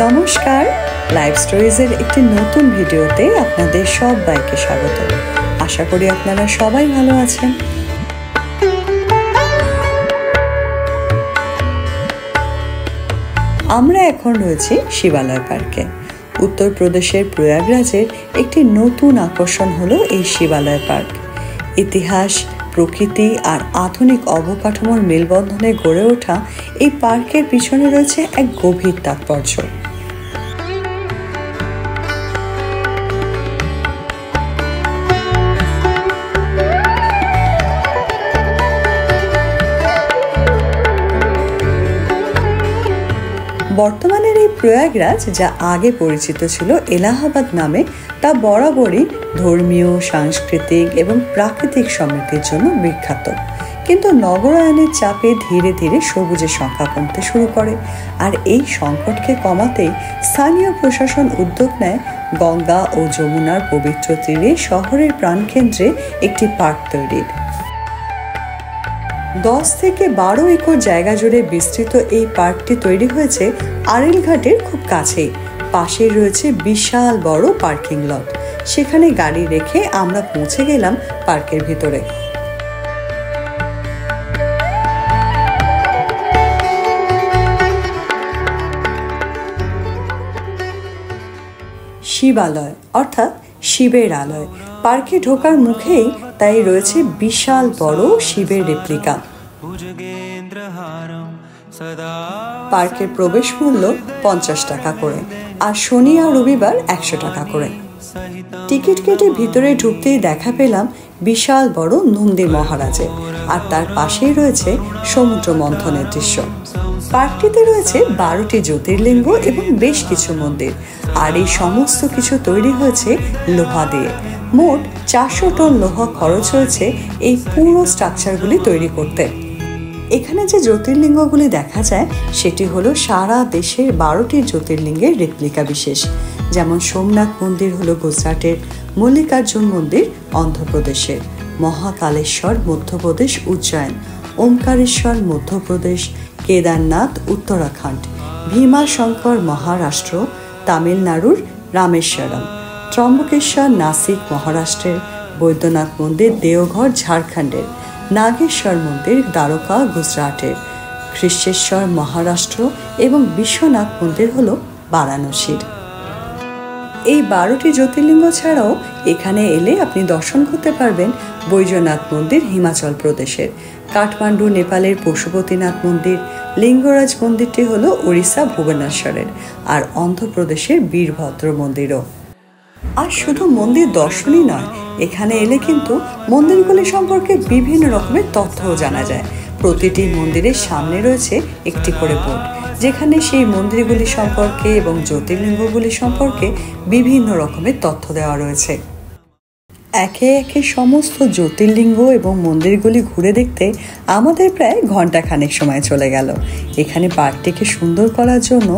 নমস্কার, লাইফ স্টোরিজের একটি নতুন ভিডিওতে আপনাদের সবাইকে স্বাগত। আশা করি আপনারা সবাই ভালো আছেন। আমরা এখন রয়েছি শিবালয় পার্কে। উত্তরপ্রদেশের প্রয়াগরাজের একটি নতুন আকর্ষণ হলো এই শিবালয় পার্ক। ইতিহাস, প্রকৃতি আর আধুনিক অবকাঠামোর মেলবন্ধনে গড়ে ওঠা এই পার্কের পিছনে রয়েছে এক গভীর তাৎপর্য। বর্তমানের এই প্রয়াগরাজ, যা আগে পরিচিত ছিল এলাহাবাদ নামে, তা বরাবরই ধর্মীয়, সাংস্কৃতিক এবং প্রাকৃতিক সমৃদ্ধির জন্য বিখ্যাত। কিন্তু নগরায়নের চাপে ধীরে ধীরে সবুজের সংখ্যা কমতে শুরু করে, আর এই সংকটকে কমাতেই স্থানীয় প্রশাসন উদ্যোগ নেয় গঙ্গা ও যমুনার পবিত্র তীরে শহরের প্রাণকেন্দ্রে একটি পার্ক তৈরির। 10 থেকে 12 একর জায়গা জুড়ে বিস্তৃত এই পার্কটি তৈরি হয়েছে আরেল ঘাটের খুব কাছেই। পাশেই রয়েছে বিশাল বড় পার্কিং লট। সেখানে গাড়ি রেখে আমরা পৌঁছে গেলাম পার্কের ভিতরে। শিবালয় অর্থাৎ শিবের আলয়। পার্কে ঢোকার মুখেই তাই রয়েছে বিশাল বড় শিবের রেপ্লিকা। পার্কের প্রবেশ মূল্য 50 টাকা করে, আর শনি আর রবিবার 100 টাকা করে। টিকিট কেটে ভিতরে ঢুকতেই দেখা পেলাম বিশাল বড় নন্দী মহারাজের, আর তার পাশেই রয়েছে সমুদ্র মন্থনের দৃশ্য। পার্কটিতে রয়েছে 12টি জ্যোতির্লিঙ্গ এবং বেশ কিছু মন্দির, আর এই সমস্ত কিছু তৈরি হয়েছে লোহা দিয়ে। মোট 400 টন লোহা খরচ হয়েছে এই পুরো স্ট্রাকচারগুলি তৈরি করতে। এখানে যে জ্যোতির্লিঙ্গগুলি দেখা যায় সেটি হলো সারা দেশের 12টি জ্যোতির্লিঙ্গের রেপ্লিকা বিশেষ। যেমন সোমনাথ মন্দির হলো গুজরাটের, মল্লিকার্জুন মন্দির অন্ধ্রপ্রদেশের, মহাকালেশ্বর মধ্যপ্রদেশ উজ্জয়ন, ওমকারেশ্বর মধ্যপ্রদেশ, কেদারনাথ উত্তরাখণ্ড, ভীমাশঙ্কর মহারাষ্ট্র, তামিলনাড়ুর রামেশ্বরম, ত্রম্বকেশ্বর নাসিক মহারাষ্ট্রের, বৈদ্যনাথ মন্দির দেওঘর ঝাড়খণ্ডের, নাগেশ্বর মন্দির দ্বারকা গুজরাটের, কৃষ্ণেশ্বর মহারাষ্ট্র এবং বিশ্বনাথ মন্দির হল বারাণসীর। এই 12টি জ্যোতির্লিঙ্গ ছাড়াও এখানে এলে আপনি দর্শন করতে পারবেন বৈদ্যনাথ মন্দির হিমাচল প্রদেশের, কাঠমান্ডু নেপালের পশুপতিনাথ মন্দির, লিঙ্গরাজ মন্দিরটি হল ওড়িশা ভুবনেশ্বরের, আর অন্ধ্রপ্রদেশের বীরভদ্র মন্দিরও। আর শুধু মন্দির দর্শনই নয়, এখানে এলে কিন্তু মন্দিরগুলি সম্পর্কে বিভিন্ন রকমের তথ্যও জানা যায়। প্রতিটি মন্দিরের সামনে রয়েছে একটি করে বোর্ড, যেখানে সেই মন্দিরগুলি সম্পর্কে এবং জ্যোতির্লিঙ্গগুলি সম্পর্কে বিভিন্ন রকমের তথ্য দেওয়া রয়েছে। একে একে সমস্ত জ্যোতির্লিঙ্গ এবং মন্দিরগুলি ঘুরে দেখতে আমাদের প্রায় ঘন্টাখানেক সময় চলে গেল। এখানে পার্কটিকে সুন্দর করার জন্য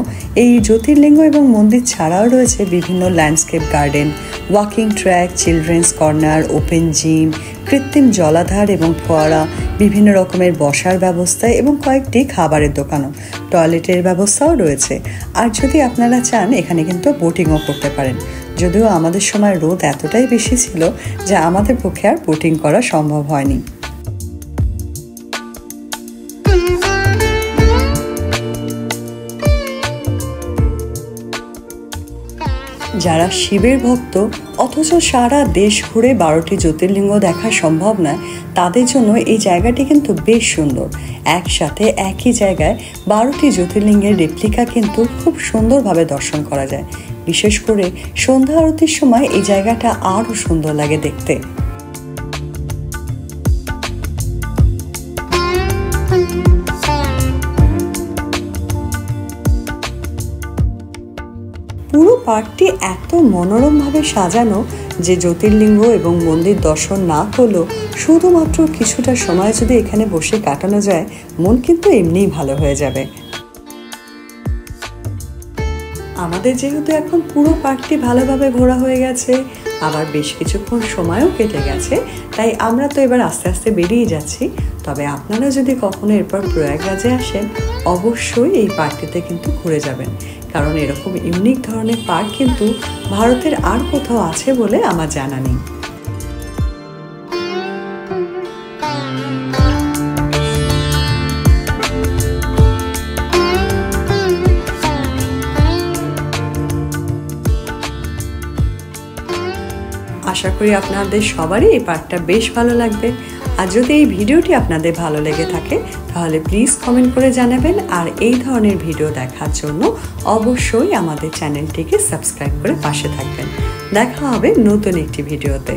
এই জ্যোতির্লিঙ্গ এবং মন্দির ছাড়াও রয়েছে বিভিন্ন landscape garden, walking track, children's corner, open gym, কৃত্রিম জলাধার এবং ফোয়ারা, বিভিন্ন রকমের বসার ব্যবস্থা এবং কয়েকটি খাবারের দোকানও, টয়লেটের ব্যবস্থাও রয়েছে। আর যদি আপনারা চান এখানে কিন্তু বোটিংও করতে পারেন, যদিও আমাদের সময় রোদ এতটাই বেশি ছিল যে আমাদের পক্ষে আর বোটিং করা সম্ভব হয়নি। যারা শিবের ভক্ত অথচ সারা দেশ ঘুরে 12টি জ্যোতির্লিঙ্গ দেখা সম্ভব নয়, তাদের জন্য এই জায়গাটি কিন্তু বেশ সুন্দর। একসাথে একই জায়গায় 12টি জ্যোতির্লিঙ্গের রেপ্লিকা কিন্তু খুব সুন্দরভাবে দর্শন করা যায়। বিশেষ করে সন্ধ্যা আরতির সময় এই জায়গাটা আরও সুন্দর লাগে দেখতে। পুরো পার্কটি এত মনোরমভাবে সাজানো যে জ্যোতির্লিঙ্গ এবং মন্দির দর্শন না করলেও শুধুমাত্র কিছুটা সময় যদি এখানে বসে কাটানো যায়, মন কিন্তু এমনিই ভালো হয়ে যাবে। আমাদের যেহেতু এখন পুরো পার্কটি ভালোভাবে ঘোরা হয়ে গেছে, আবার বেশ কিছুক্ষণ সময়ও কেটে গেছে, তাই আমরা তো এবার আস্তে আস্তে বেরিয়ে যাচ্ছি। তবে আপনারা যদি কখনো এরপর প্রয়াগরাজে আসেন, অবশ্যই এই পার্কটিতে কিন্তু ঘুরে যাবেন। কারণ এরকম ইউনিক ধরনের পার্ক কিন্তু ভারতের আর কোথাও আছে বলে আমার জানা নেই। আশা করি আপনাদের সবারই এই পার্কটা বেশ ভালো লাগবে। আর যদি এই ভিডিওটি আপনাদের ভালো লেগে থাকে তাহলে প্লিজ কমেন্ট করে জানাবেন। আর এই ধরনের ভিডিও দেখার জন্য অবশ্যই আমাদের চ্যানেলটিকে সাবস্ক্রাইব করে পাশে থাকবেন। দেখা হবে নতুন একটি ভিডিওতে।